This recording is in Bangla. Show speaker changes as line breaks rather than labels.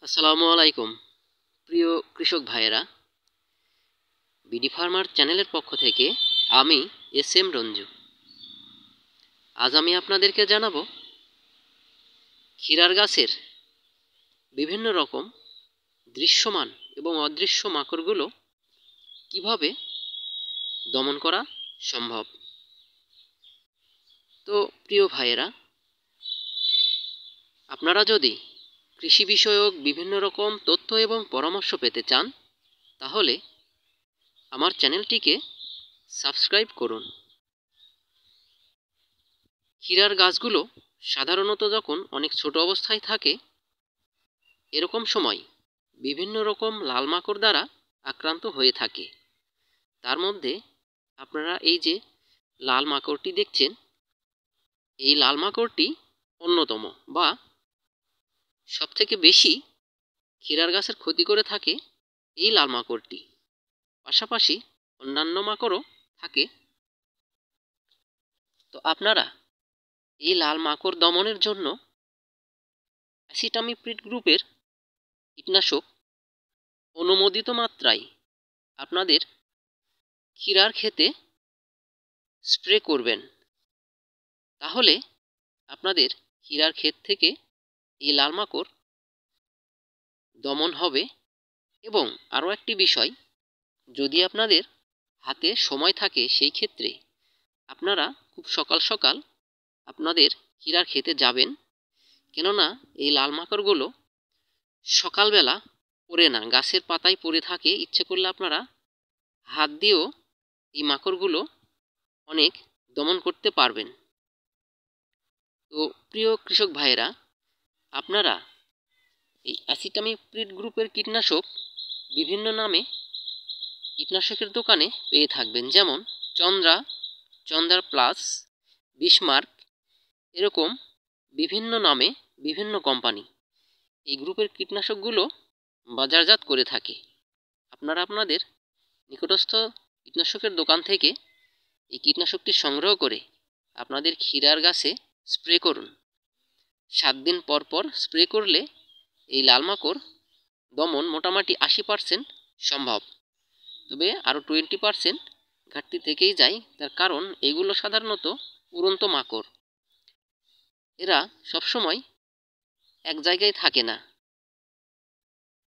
আসসালামু আলাইকুম প্রিয় কৃষক ভাইয়েরা, বিডি ফার্মার চ্যানেলের পক্ষ থেকে আমি এস এম রঞ্জু। আজ আমি আপনাদেরকে জানাবো ক্ষীরার গাছের বিভিন্ন রকম দৃশ্যমান এবং অদৃশ্য মাকড়গুলো কিভাবে দমন করা সম্ভব। তো প্রিয় ভাইয়েরা, আপনারা যদি কৃষি বিষয়ক বিভিন্ন রকম তথ্য এবং পরামর্শ পেতে চান তাহলে আমার চ্যানেলটিকে সাবস্ক্রাইব করুন। ক্ষীরার গাছগুলো সাধারণত যখন অনেক ছোট অবস্থায় থাকে, এরকম সময় বিভিন্ন রকম লাল মাকড় দ্বারা আক্রান্ত হয়ে থাকে। তার মধ্যে আপনারা এই যে লাল মাকড়টি দেখছেন, এই লাল মাকড়টি অন্যতম বা সবথেকে বেশি ক্ষীরার গাছের ক্ষতি করে থাকে এই লাল মাকড়টি। পাশাপাশি অন্যান্য মাকড়ও থাকে। তো আপনারা এই লাল মাকড় দমনের জন্য অ্যাসিটামিপ্রিড গ্রুপের কীটনাশক অনুমোদিত মাত্রায় আপনাদের ক্ষীরার ক্ষেতে স্প্রে করবেন। তাহলে আপনাদের ক্ষীরার ক্ষেত থেকে এই লাল মাকড় দমন হবে। এবং আরও একটি বিষয়, যদি আপনাদের হাতে সময় থাকে সেই ক্ষেত্রে আপনারা খুব সকাল সকাল আপনাদের ক্ষীরার ক্ষেতে যাবেন, কেননা এই লাল মাকড়গুলো সকালবেলা পড়ে না, গাছের পাতায় পড়ে থাকে। ইচ্ছে করলে আপনারা হাত দিয়েও এই মাকড়গুলো অনেক দমন করতে পারবেন। তো প্রিয় কৃষক ভাইয়েরা, আপনারা এই অ্যাসিটামিপ্রিড গ্রুপের কীটনাশক বিভিন্ন নামে কীটনাশকের দোকানে পেয়ে থাকবেন, যেমন চন্দ্রা প্লাস, বিসমার্ক, এরকম বিভিন্ন নামে বিভিন্ন কোম্পানি এই গ্রুপের কীটনাশকগুলো বাজারজাত করে থাকে। আপনারা আপনাদের নিকটস্থ কীটনাশকের দোকান থেকে এই কীটনাশকটি সংগ্রহ করে আপনাদের ক্ষীরার গাছে স্প্রে করুন। 7 দিন পর পর স্প্রে করলে এই লাল মাকড় দমন মোটামুটি 80% সম্ভব। তবে আরও 20% ঘাটতি থেকেই যায়। তার কারণ এগুলো সাধারণত উড়ন্ত মাকড়, এরা সবসময় এক জায়গায় থাকে না,